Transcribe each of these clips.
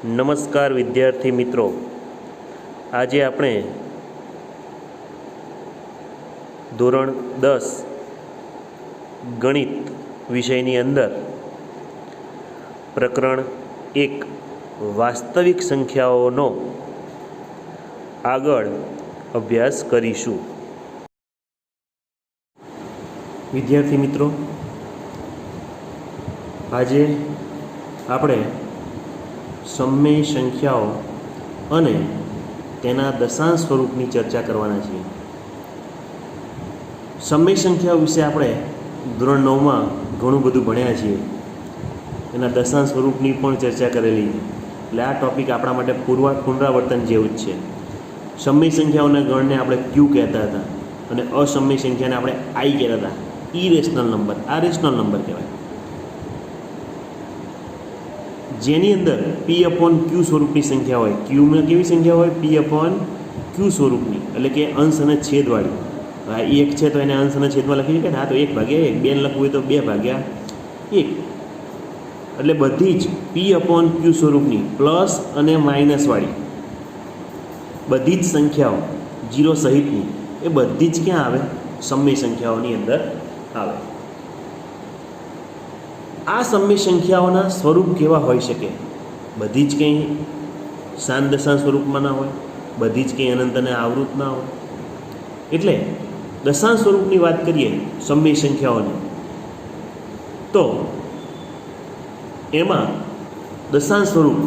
નમસ્કાર વિદ્યાર્થી મિત્રો, આજે આપણે ધોરણ 10 ગણિત વિષયની અંદર પ્રકરણ 1 વાસ્તવિક સંખ્યાઓનો આગળ અભ્યાસ કરીશું. વિદ્યાર્થી મિત્રો, આજે આપણે સમય સંખ્યાઓ અને તેના દશાંશ સ્વરૂપની ચર્ચા કરવાના છીએ. સમય સંખ્યાઓ વિશે આપણે ધોરણ 9માં ઘણું બધું ભણ્યા છીએ. એના દશાંશ સ્વરૂપની પણ ચર્ચા કરેલી છે. એટલે આ ટૉપિક આપણા માટે પુનરાવર્તન જેવું જ છે. સમય સંખ્યાઓના ગણને આપણે ક્યુ કહેતા હતા અને અસમય સંખ્યાને આપણે આઈ કહેતા હતા. ઇરેશનલ નંબર, આ રેશનલ નંબર કહેવાય, જેની અંદર પી અપોન ક્યુ સ્વરૂપની સંખ્યા હોય. ક્યુમાં કેવી સંખ્યા હોય? પી અપોન ક્યુ સ્વરૂપની, એટલે કે અંશ અને છેદવાળી. આ એક છે તો એને અંશ અને છેદમાં લખી શકાય. હા, તો 1/1. 2 લખવું હોય તો 2/1. એટલે બધી જ પી અપોન ક્યુ સ્વરૂપની પ્લસ અને માઇનસવાળી બધી જ સંખ્યાઓ જીરો સહિતની એ બધી જ ક્યાં આવે? સમય સંખ્યાઓની અંદર આવે. આ સમય સંખ્યાઓના સ્વરૂપ કેવા હોઈ શકે? બધી જ કંઈ શાન દશાંશ સ્વરૂપમાં ના હોય, બધી જ કંઈ અનંત અને આવૃત ના હોય. એટલે દશાંશ સ્વરૂપની વાત કરીએ સમય સંખ્યાઓની, તો એમાં દશાંશ સ્વરૂપ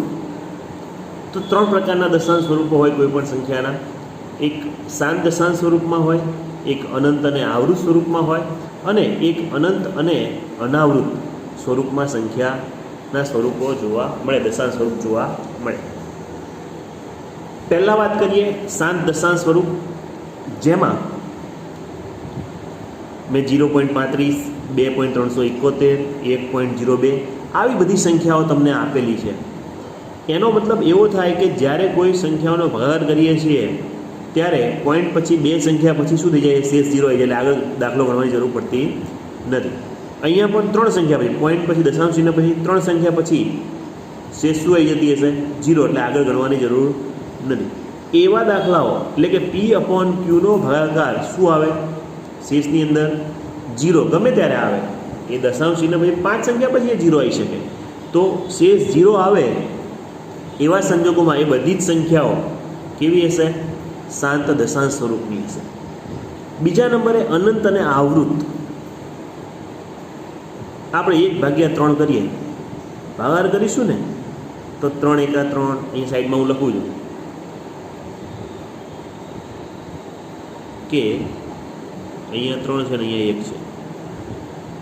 તો 3 પ્રકારના દશાંશ સ્વરૂપો હોય કોઈ પણ સંખ્યાના. એક શાન દશાંશ સ્વરૂપમાં હોય, એક અનંત અને આવૃત સ્વરૂપમાં હોય, અને એક અનંત અને અનાવૃત સ્વરૂપમાં સંખ્યાના સ્વરૂપો જોવા મળે, દશાંશ સ્વરૂપ જોવા મળે. પહેલાં વાત કરીએ શાંત દશાંશ સ્વરૂપ, જેમાં મેં 0.35, 2.371, 1.02 આવી બધી સંખ્યાઓ તમને આપેલી છે. એનો મતલબ એવો થાય કે જ્યારે કોઈ સંખ્યાઓનો ભાગાકાર કરીએ છીએ ત્યારે પોઈન્ટ પછી 2 સંખ્યા પછી શું થઈ જાય? શેષ 0 આવી જાય. એટલે આગળ દાખલો ગણવાની જરૂર પડતી નથી. અહીંયા પણ 3 સંખ્યા પછી, પોઈન્ટ પછી દશાંશ ચિહ્ન પછી 3 સંખ્યા પછી શેષ શું આવી જતી હશે? 0. એટલે આગળ ગણવાની જરૂર નથી. એવા દાખલાઓ, એટલે કે પી અપોન ક્યુનો ભાગાકાર શું આવે? શેષની અંદર 0 ગમે ત્યારે આવે. એ દશાંશ ચિહ્ન પછી 5 સંખ્યા પછી એ 0 આવી શકે. તો શેષ 0 આવે એવા સંજોગોમાં એ બધી જ સંખ્યાઓ કેવી હશે? શાંત દશાંશ સ્વરૂપની હશે. બીજા નંબરે અનંત અને આવૃત. આપણે 1/3 કરીએ, ભાગાકાર કરીશું ને, તો 3 × 3, અહીં સાઈડમાં હું લખું છું કે અહીંયા 3 છે ને અહીંયા 1 છે,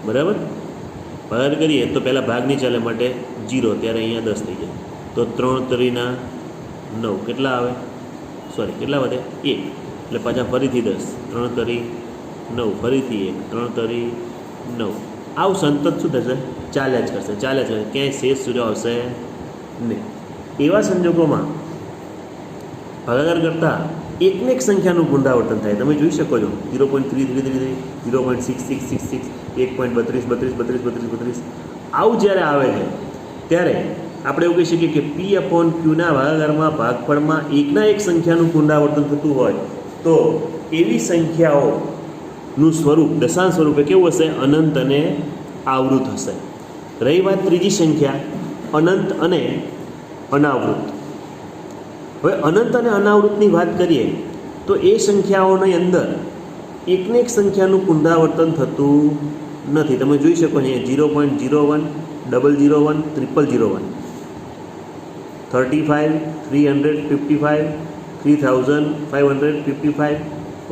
બરાબર. ભાગાકાર કરીએ તો પહેલાં ભાગ નહીં ચાલે માટે 0, ત્યારે અહીંયા 10 થઈ જાય. તો 3 × 3 = 9. કેટલા આવે? સોરી, કેટલા વધે? 1. એટલે પાછા ફરીથી 10, 3 × 3 = 9, ફરીથી 1, 3 × 3 = 9. આવું સતત શું થશે? ચાલ્યા જ કરશે, ચાલ્યા જ કરશે. ક્યાંય શેષ સૂર્ય આવશે નહીં. એવા સંજોગોમાં ભાગાકાર કરતાં એકને એક સંખ્યાનું પુનરાવર્તન થાય. તમે જોઈ શકો છો 0.3333, 0.6666, 1.32323232. આવું જ્યારે આવે છે ત્યારે આપણે એવું કહી શકીએ કે પી અપોન ક્યુના ભાગાકારમાં ભાગફળમાં એકના એક સંખ્યાનું પુનરાવર્તન થતું હોય તો એવી સંખ્યાઓનું સ્વરૂપ દશાંશ સ્વરૂપે કેવું હશે? અનંત અને આવૃત હશે. રહી વાત ત્રીજી સંખ્યા, અનંત અને અનાવૃત. હવે અનંત અને અનાવૃતની વાત કરીએ તો એ સંખ્યાઓની અંદર એકને એક સંખ્યાનું પુનરાવર્તન થતું નથી. તમે જોઈ શકો છો 0.01, 001, 001, 35, 355, 3555,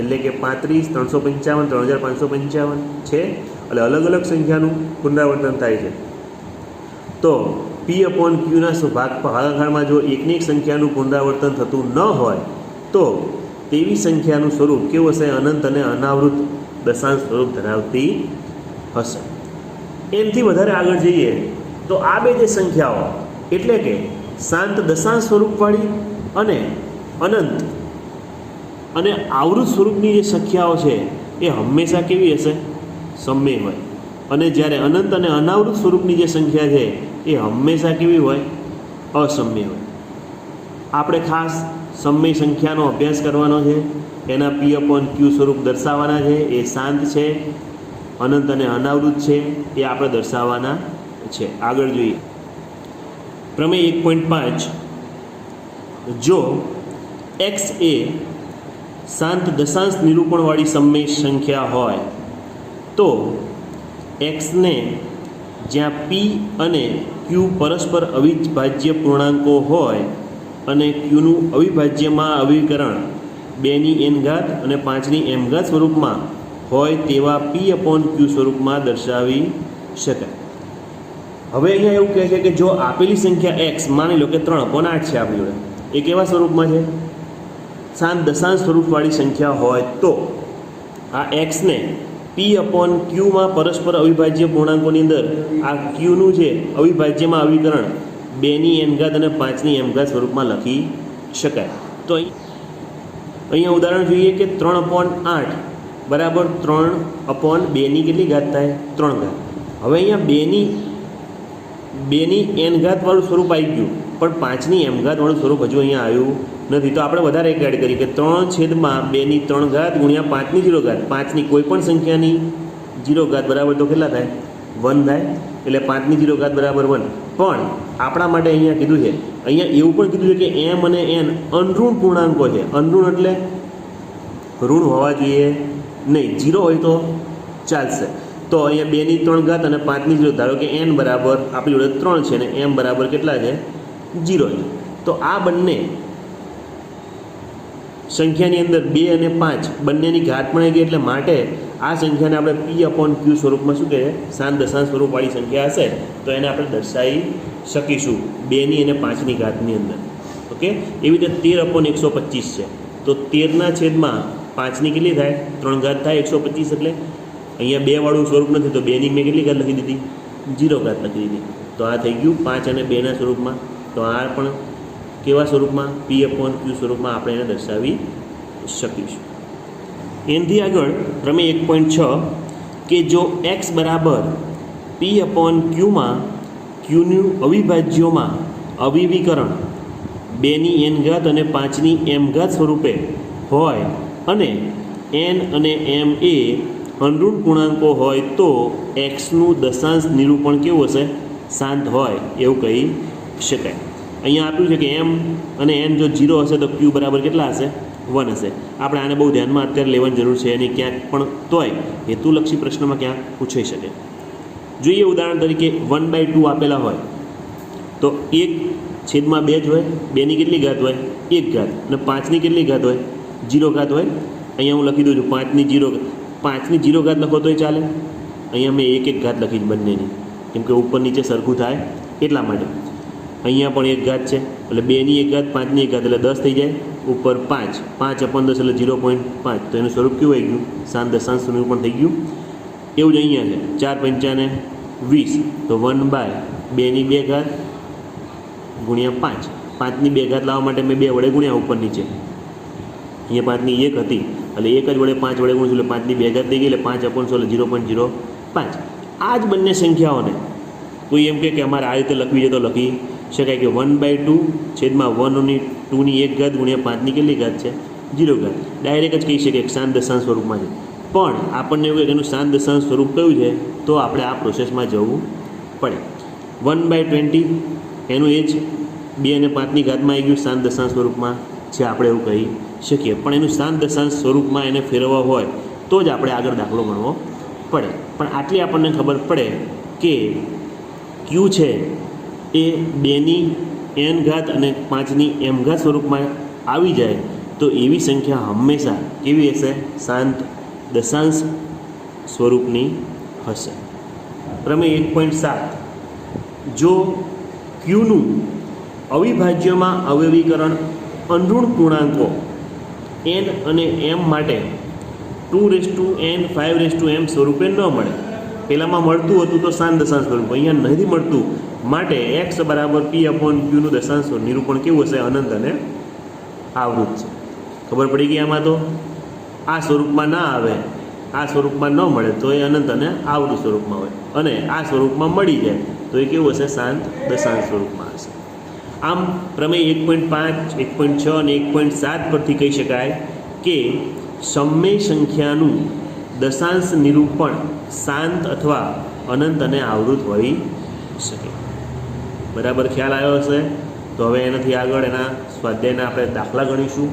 એટલે કે 35, 355, 3555 છે. એટલે અલગ અલગ સંખ્યાનું પુનરાવર્તન થાય છે. તો પી અપોન ક્યુના ભાગાકારમાં જો એકની એક સંખ્યાનું પુનરાવર્તન થતું ન હોય તો તેવી સંખ્યાનું સ્વરૂપ કેવું હશે? અનંત અને અનાવૃત દશાંશ સ્વરૂપ ધરાવતી હશે. એનાથી વધારે આગળ જઈએ તો આ બે જે સંખ્યાઓ, એટલે કે શાંત દશાંશ સ્વરૂપવાળી અને અનંત અને આવૃત સ્વરૂપની જે સંખ્યાઓ છે એ હંમેશા કેવી હશે? સમય હોય. અને જ્યારે અનંત અને અનાવૃત સ્વરૂપની જે સંખ્યા છે એ હંમેશા કેવી હોય? અસમય હોય. આપણે ખાસ સમય સંખ્યાનો અભ્યાસ કરવાનો છે, એના P/Q સ્વરૂપ દર્શાવવાના છે. એ શાંત છે, અનંત અને અનાવૃત છે, એ આપણે દર્શાવવાના છે. આગળ જોઈએ પ્રમેય 1.5. જો x એ શાંત દશાંશ નિરૂપણવાળી સમય સંખ્યા હોય તો xને જ્યાં p અને q પરસ્પર અવિભાજ્ય પૂર્ણાંકો હોય અને qનું અવિભાજ્યમાં અવિકરણ 2n અને 5m સ્વરૂપમાં હોય તેવા P/Q સ્વરૂપમાં દર્શાવી શકાય. હવે અહીંયા એવું કહે છે કે જો આપેલી સંખ્યા x, માની લો કે 3/8 છે આપણી જોડે, એ કેવા સ્વરૂપમાં છે? શાંત દશાંશ સ્વરૂપવાળી સંખ્યા હોય તો આ xને P/Qમાં પરસ્પર અવિભાજ્ય પૂર્ણાંકોની અંદર આ qનું છે અવિભાજ્યમાં અવિકરણ 2n અને 5m સ્વરૂપમાં લખી શકાય. તો અહીંયા ઉદાહરણ જોઈએ કે 3/8 બરાબર 3/2 કેટલી ઘાત થાય? 3 ઘાત. હવે અહીંયા 2ની n ઘાત વાળું સ્વરૂપ આવી ગયું, પણ 5ની m ઘાત વાળું સ્વરૂપ હજુ અહીંયા આવ્યું નથી. તો આપણે વધારે એક એડ કરીએ કે 3/2ની 3 ઘાત ગુણ્યા 5ની 0 ઘાત. 5ની કોઈ પણ સંખ્યાની 0 ઘાત બરાબર તો કેટલા થાય? 1 થાય. એટલે 5ની 0 ઘાત બરાબર 1. પણ આપણા માટે અહીંયા કીધું છે, અહીંયા એવું પણ કીધું છે કે m અને n અનઋણ પૂર્ણાંકો છે. અનઋણ એટલે ઋણ હોવા જોઈએ નહીં, 0 હોય તો ચાલશે. તો અહીંયા 2ની 3 ઘાત અને 5ની 0, ધારો કે n બરાબર આપણી જોડે 3 છે ને m બરાબર કેટલા છે? 0 છે. તો આ બંને સંખ્યાની અંદર 2 અને 5 બંનેની ઘાત પણ આવી ગઈ. એટલે માટે આ સંખ્યાને આપણે P/Q સ્વરૂપમાં શું કહીએ? શાંત દશાંશ સ્વરૂપવાળી સંખ્યા હશે તો એને આપણે દર્શાવી શકીશું 2ની અને 5ની ઘાતની અંદર. ઓકે, એવી રીતે 13/125 છે. તો 13ના છેદમાં 5ની કેટલી થાય? 3 ઘાત થાય 125. એટલે અહીંયા 2 વાળું સ્વરૂપ નથી, તો 2ની મેં કેટલી ઘાત લખી દીધી? 0 ઘાત લખી દીધી. તો આ થઈ ગયું 5 અને 2ના સ્વરૂપમાં. તો આ પણ કેવા સ્વરૂપમાં? P/Q સ્વરૂપમાં આપણે એને દર્શાવી શકીશું. એનાથી આગળ પ્રમેય 1.6 કે જો x બરાબર P/Qમાં qનું અવિભાજ્યોમાં અવિવીકરણ 2ની n ઘાત અને 5ની m ઘાત સ્વરૂપે હોય અને n અને m એ અનઋણ પૂર્ણાંકો હોય તો xનું દશાંશ નિરૂપણ કેવું હશે? શાંત હોય એવું કહી શકાય. અહીંયા આપ્યું છે કે m અને n જો 0 હશે તો q બરાબર કેટલા હશે? 1 હશે. આપણે આને બહુ ધ્યાનમાં અત્યારે લેવાની જરૂર છે નહીં, ક્યાંક પણ તોય હેતુલક્ષી પ્રશ્નમાં ક્યાંક પૂછાઈ શકે. જોઈએ ઉદાહરણ તરીકે 1/2 આપેલા હોય તો 1/2 જ હોય. 2ની કેટલી ઘાત હોય? 1 ઘાત. અને 5ની કેટલી ઘાત હોય? 0 ઘાત હોય. અહીંયા હું લખી દઉં છું 5ની 0 ઘાત લખો તોય ચાલે. અહીંયા મેં 1 ઘાત લખી બંનેની, કેમ કે ઉપર નીચે સરખું થાય એટલા માટે. અહીંયા પણ 1 ઘાત છે એટલે 2ની 1 ઘાત 5ની 1 ઘાત એટલે 10 થઈ જાય. ઉપર 5 5/10 એટલે 0.5. તો એનું સ્વરૂપ કેવું આવી ગયું? શાંત દશાંશ નિરૂપણ થઈ ગયું. એવું જ અહીંયા છે 4 × 5 = 20. તો 1/2ની 2 ઘાત ગુણ્યા 5. 5ની 2 ઘાત લાવવા માટે મેં 2 વડે ગુણ્યા ઉપર નીચે. અહીંયા 5ની 1 હતી એટલે 1 જ વડે 5 વડે ગુણશું એટલે 5ની 2 ઘાત થઈ ગઈ એટલે 5/100 એટલે 0.05. આ જ બંને સંખ્યાઓને કોઈ એમ કે અમારે આ રીતે લખવી છે તો લખી શકાય કે 1/2 છેદમાં 2ની 1 ઘાત ગુણ્યા 5ની કેટલી ઘાત છે? 0 ઘાત. ડાયરેક્ટ જ કહી શકીએ કે શાંત દશાંશ સ્વરૂપમાં છે. પણ આપણને એવું કે એનું શાંત દશાંશ સ્વરૂપ કયું છે તો આપણે આ પ્રોસેસમાં જવું પડે. 1/20 એનું એ જ 2 અને 5ની ઘાતમાં આવી ગયું શાંત દશાંશ સ્વરૂપમાં છે, આપણે એવું કહી શકીએ. પણ એનું શાંત દશાંશ સ્વરૂપમાં એને ફેરવવા હોય તો જ આપણે આગળ દાખલો ગણવો પડે. પણ આટલી આપણને ખબર પડે કે q છે એ 2ની n ઘાત અને 5ની m ઘાત સ્વરૂપમાં આવી જાય તો એવી સંખ્યા હંમેશા કેવી હશે? શાંત દશાંશ સ્વરૂપની હશે. પ્રમેય 1.7 જો qનું અવિભાજ્યમાં અવયવીકરણ અનઋણ પૂર્ણાંકો n અને m માટે 2n 5m સ્વરૂપે ન મળે. પહેલાંમાં મળતું હતું તો શાંત દશાંશ સ્વરૂપ, અહીંયા નથી મળતું. માટે x બરાબર P/Qનું દશાંશ નિરૂપણ કેવું હશે? અનંત અને આવૃત છે. ખબર પડી ગઈ આમાં? તો આ સ્વરૂપમાં ના આવે, આ સ્વરૂપમાં ન મળે તો એ અનંત અને આવૃત સ્વરૂપમાં હોય, અને આ સ્વરૂપમાં મળી જાય તો એ કેવું હશે? શાંત દશાંશ સ્વરૂપમાં હશે. આમ પ્રમેય 1.5, 1.6 અને 1.7 પરથી કહી શકાય કે સમય સંખ્યાનું દશાંશ નિરૂપણ શાંત અથવા અનંત અને આવૃત હોઈ શકે. બરાબર ખ્યાલ આવ્યો હશે? તો હવે એનાથી આગળ એના સ્વાધ્યાયના આપણે દાખલા ગણીશું.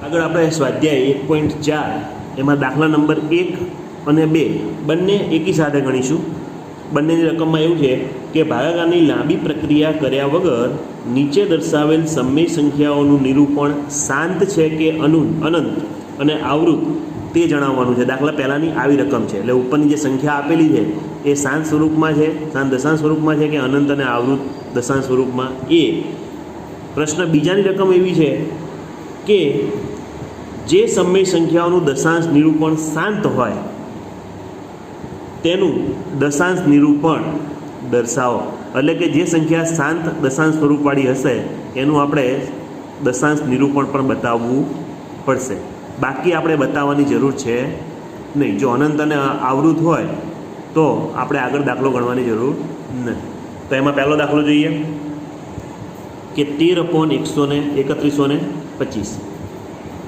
આગળ આપણે સ્વાધ્યાય 1.4 એમાં દાખલા નંબર 1 અને 2 બંને એકી સાથે ગણીશું. બંનેની રકમમાં એવું છે કે ભાગાકારની લાંબી પ્રક્રિયા કર્યા વગર નીચે દર્શાવેલ સમય સંખ્યાઓનું નિરૂપણ શાંત છે કે અનંત અને આવૃત તે જણાવવાનું છે. દાખલા પહેલાંની આવી રકમ છે, એટલે ઉપરની જે સંખ્યા આપેલી છે એ શાંત સ્વરૂપમાં છે, શાંત દશાંશ સ્વરૂપમાં છે કે અનંત અને આવૃત દશાંશ સ્વરૂપમાં. એ પ્રશ્ન બીજાની રકમ એવી છે કે જે સમય સંખ્યાઓનું દશાંશ નિરૂપણ શાંત હોય તેનું દશાંશ નિરૂપણ દર્શાવો. એટલે કે જે સંખ્યા શાંત દશાંશ સ્વરૂપવાળી હશે એનું આપણે દશાંશ નિરૂપણ પણ બતાવવું પડશે. બાકી આપણે બતાવવાની જરૂર છે નહીં. જો અનંત અને આવૃત હોય તો આપણે આગળ દાખલો ગણવાની જરૂર નથી. તો એમાં પહેલો દાખલો જોઈએ કે 13/13125.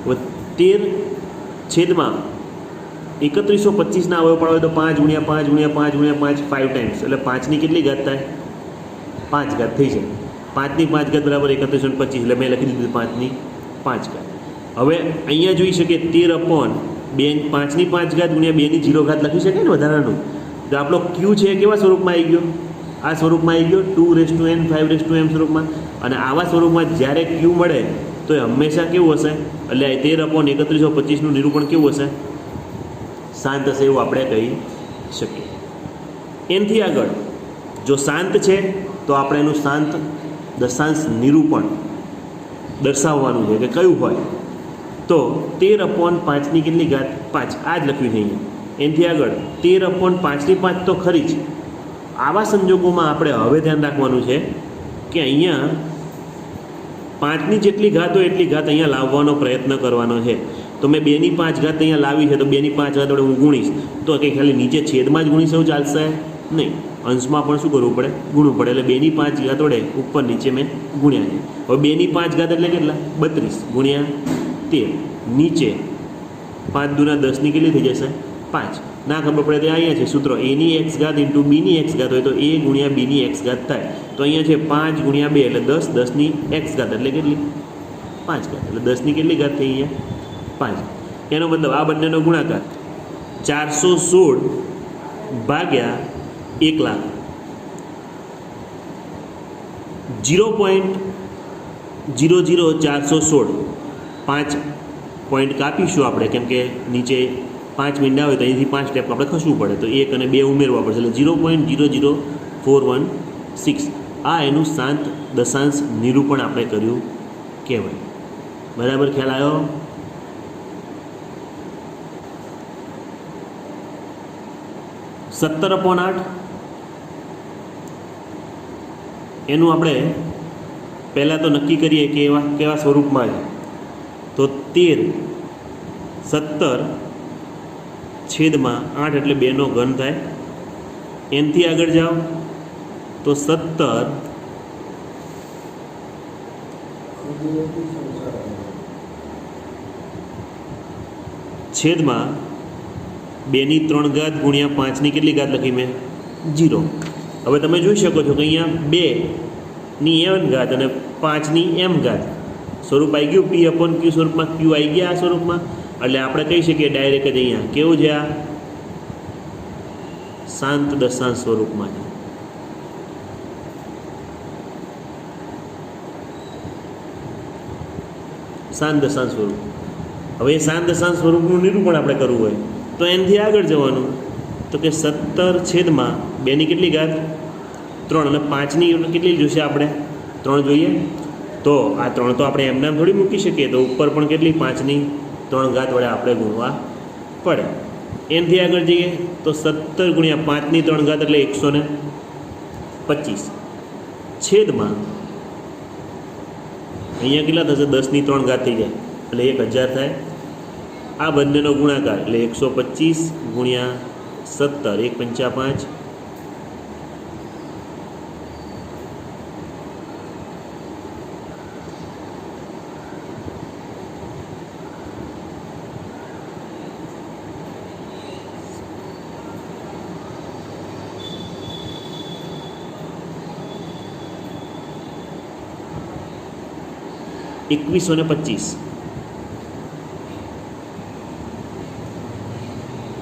હવે 13 3125ના અવયવ પાડો તો 5 × 5 × 5 × 5 5 ટાઈમ્સ, એટલે 5ની કેટલી ઘાત થાય? 5 ઘાત થઈ જાય. 5ની 5 ઘાત બરાબર 3125, એટલે મેં લખી દીધું 5ની 5 ઘાત. હવે અહીંયા જોઈ શકીએ 13/2 5ની 5 ઘાત ગુણ્યા 2ની 0 ઘાત લખી શકાય ને વધારાનું. તો આપણો ક્યુ છે કેવા સ્વરૂપમાં આવી ગયો? આ સ્વરૂપમાં આવી ગયો 2n 5m સ્વરૂપમાં. અને આવા સ્વરૂપમાં જ્યારે ક્યુ મળે તો એ હંમેશા કેવું હશે? એટલે 13/3125નું નિરૂપણ કેવું હશે? શાંત હશે એવું આપણે કહી શકીએ. એનાથી આગળ જો શાંત છે તો આપણે એનું શાંત દશાંશ નિરૂપણ દર્શાવવાનું છે કે કયું હોય. તો 13/5ની કેટલી ઘાત? 5. આ જ લખ્યું છે અહીંયા. એનાથી આગળ 13/5ની 5 તો ખરી જ. આવા સંજોગોમાં આપણે હવે ધ્યાન રાખવાનું છે કે અહીંયા 5ની જેટલી ઘાત હોય એટલી ઘાત અહીંયા લાવવાનો પ્રયત્ન કરવાનો છે. તો મેં 2ની 5 ઘાત અહીંયા લાવી છે, તો 2ની 5 ઘાત વડે હું ગુણીશ તો કંઈ ખાલી નીચે છેદમાં જ ગુણીશ એવું ચાલશે નહીં. અંશમાં પણ શું કરવું પડે? ગુણવું પડે. એટલે 2ની 5 ઘાત વડે ઉપર નીચે મેં ગુણ્યા છે. હવે 2ની 5 ઘાત એટલે કેટલા? 32 ગુણ્યા 13. નીચે 5 દુના 10ની કેટલી થઈ જશે? 5. ના ખબર પડે તો અહીંયા છે સૂત્ર એની x ઘાત ઇન્ટુ બીની x ઘાત હોય તો a ગુણ્યા બીની x ઘાત થાય. તો અહીંયા છે 5 ગુણ્યા 2 એટલે 10, 10ની x ઘાત એટલે કેટલી? 5 ઘાત. એટલે 10ની કેટલી ઘાત થઈ? અહીંયા 5. એનો મતલબ આ બંનેનો ગુણાકાર 416 ભાગ્યા 1,00,000. 0.00416. 5 પોઈન્ટ કાપીશું આપણે, કેમ કે નીચે 5 મીંડા હોય તો અહીંથી 5 સ્ટેપ આપણે ખસવું પડે, તો 1 અને 2 ઉમેરવા પડશે. એટલે 0.00416 આ એનું શાંત દશાંશ નિરૂપણ આપણે કર્યું કહેવાય. બરાબર ખ્યાલ આવ્યો? (17/8) એનું આપણે પહેલાં તો નક્કી કરીએ કે કેવા સ્વરૂપમાં છે. તો 17/8 એટલે 2નો ઘન થાય. એનાથી આગળ જાઓ તો 17 છેદમાં 2ની 3 ઘાત ગુણ્યા 5ની કેટલી ઘાત લખી મેં? 0. હવે તમે જોઈ શકો છો કે અહીંયા 2ની n ઘાત અને 5ની m ઘાત સ્વરૂપ આવી ગયું. p/q સ્વરૂપમાં q આવી ગયા આ સ્વરૂપમાં. એટલે આપણે કહી શકીએ ડાયરેક્ટ જ અહીંયા કેવું છે? આ શાંત દશાંશ સ્વરૂપમાં છે. શાંત દશાંશ સ્વરૂપ. હવે એ શાંત દશાંશ સ્વરૂપનું નિરૂપણ આપણે કરવું હોય તો એનાથી આગળ જવાનું. તો કે 17/2ની કેટલી ઘાત? 3. અને 5ની કેટલી જોશે આપણે? 3 જોઈએ. તો આ 3 તો આપણે એમનામ થોડી મૂકી શકીએ, તો ઉપર પણ કેટલી? 5ની 3 ઘાત વડે આપણે ગુણવા પડે. એનાથી આગળ જઈએ તો 17 ગુણ્યા 5ની 3 ઘાત એટલે 125 છેદમાં અહીંયા કેટલા થશે? 10ની 3 ઘાત થઈ જાય એટલે 1000 થાય. આ બંનેનો ગુણાકાર એટલે 125 ગુણ્યા 17 1 × 5 2125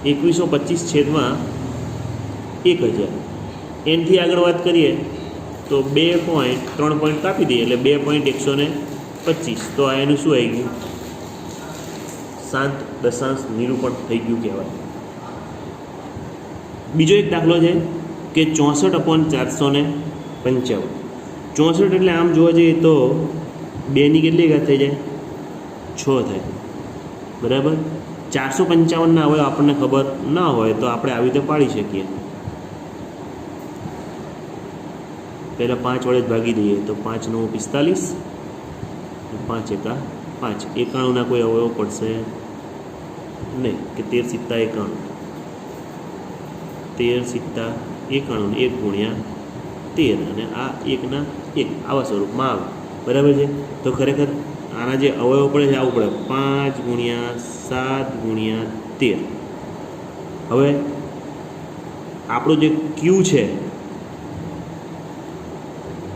2125 છેદમાં 1000. એનથી આગળ વાત કરીએ તો 2.3 પોઈન્ટ કાપી દઈએ એટલે 2.125. તો આ એનું શું આવી ગયું? શાંત દશાંશ નિરૂપણ થઈ ગયું કહેવાય. બીજો એક દાખલો છે કે 64/455. 64 એટલે આમ જોવા જઈએ તો 2ની કેટલી ઘાત થઈ જાય? 6 થાય. બરાબર. 455ના હવે આપણને ખબર ના હોય તો આપણે આવી રીતે પાડી શકીએ. પહેલાં 5 વડે જ ભાગી દઈએ તો 5 × 9 = 45, 5 × 1 = 5. 91ના કોઈ અવયવ પડશે નહીં કે 13 × 7 = 91. 13 × 7 = 91, 1 × 13 અને આ 1 ના 1 આવા સ્વરૂપમાં આવે. બરાબર છે. તો ખરેખર આના જે અવયવ પડે છે આવું પડે 5 × 7 × 13. હવે આપણો જે ક્યુ છે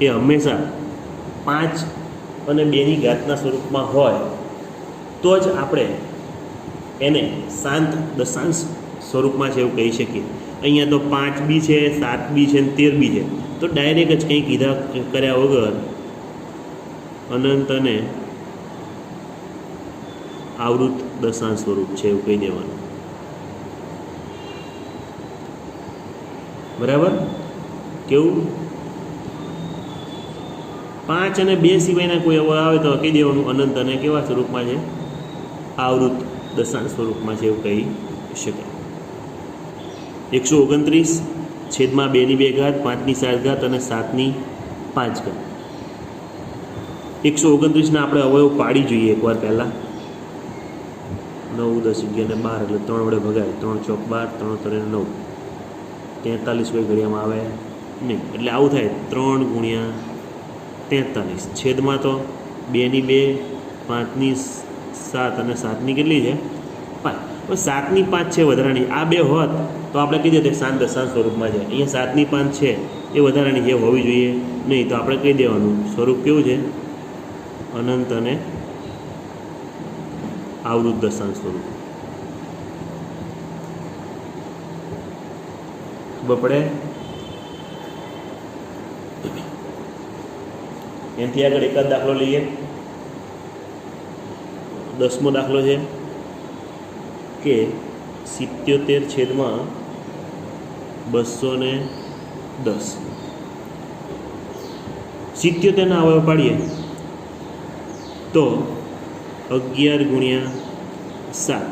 એ હંમેશા 5 અને 2ની ઘાતના સ્વરૂપમાં હોય તો જ આપણે એને શાંત દશાંશ સ્વરૂપમાં છે એવું કહી શકીએ. અહીંયા તો 5 બી છે, 7 બી છે અને 13 બી છે. તો ડાયરેક્ટ જ કંઈ કીધા કર્યા વગર અનંત અને આવૃત દશાંશ સ્વરૂપ છે એવું કહી દેવાનું. બરાબર. કેવું? 5 અને 2 સિવાયના કોઈ અવયવ આવે તો કહી દેવાનું અનંત અને કેવા સ્વરૂપમાં છે? આવૃત દશાંશ સ્વરૂપમાં છે એવું કહી શકાય. 129 છેદમાં 2ની 2 ઘાત, 5ની 7 ઘાત અને 7ની 5 ઘાત. 129ના આપણે અવયવ પાડી જોઈએ એકવાર પહેલાં. 9, 10, 11 અને 12 એટલે 3 વડે ભગાય. 3 × 4 = 12, 3 × 3 = 9. 43 કોઈ ઘડિયામાં આવે નહીં એટલે આવું થાય 3 × 43 છેદમાં તો 2ની 2, 5ની 7 અને 7ની કેટલી છે? 5. હવે 7ની 5 છે વધારાની. આ બે હોત તો આપણે કહી દઈએ શાંત દશાંશ સ્વરૂપમાં છે. અહીંયા 7ની 5 છે એ વધારાની છે હોવી જોઈએ નહીં. તો આપણે કહી દેવાનું સ્વરૂપ કેવું છે? અનંત અને આવૃત દશાંશ સ્વરૂપ. ખબર પડે? એનાથી આગળ એકાદ દાખલો લઈએ. 10મો દાખલો છે કે 77 છેદમાં 210. 77ના અવયવ પાડીએ તો 11 × 7.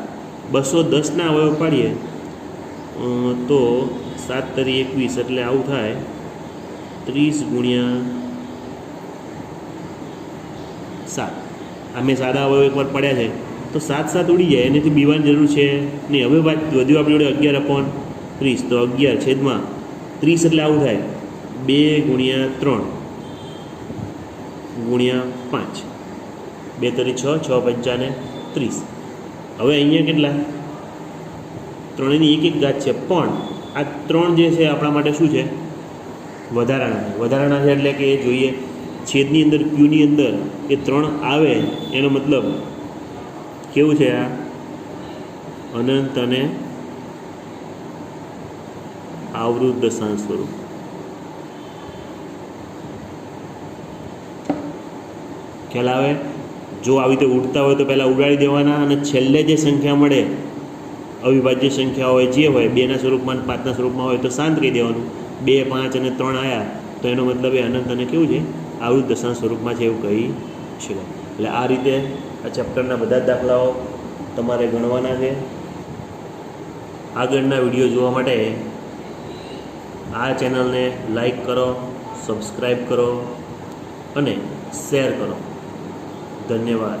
210ના અવયવ પાડીએ તો 7 × 21 એટલે આવું થાય 30 × 7. અમે સાદા અવયવ એકવાર પડ્યા છે તો 7 ઉડી જાય એનાથી બીવાની જરૂર છે નહીં. હવે વધ્યું આપણી જોડે 11/30 તો 11 છેદમાં 30 એટલે આવું થાય 2 × 3 × 5. 2 × 6, 6 × 5 = 30. હવે અહીંયા કેટલા? 3ની 1 ઘાત છે પણ આ 3 જે છે આપણા માટે શું છે? વધારાના છે. વધારાના છે એટલે કે એ જોઈએ છેદની અંદર ક્યુની અંદર એ 3 આવે એનો મતલબ કેવું છે? આ અનંત અને આવૃત દશાંશ સ્વરૂપ. ખ્યાલ આવે? જો આવી રીતે ઉડતા હોય તો પહેલાં ઉડાડી દેવાના અને છેલ્લે જે સંખ્યા મળે અવિભાજ્ય સંખ્યા હોય જે હોય 2ના સ્વરૂપમાં 5ના સ્વરૂપમાં હોય તો શાંત કહી દેવાનું. 2, 5 અને 3 આવ્યા તો એનો મતલબ એ અનંત અને કેવું છે? આવૃત દશાંશ સ્વરૂપમાં છે એવું કહી શકાય. એટલે આ રીતે આ ચેપ્ટરના બધા જ દાખલાઓ તમારે ગણવાના છે. આગળના વિડીયો જોવા માટે આ ચેનલને લાઈક કરો, સબસ્ક્રાઈબ કરો અને શેર કરો. ધન્યવાદ.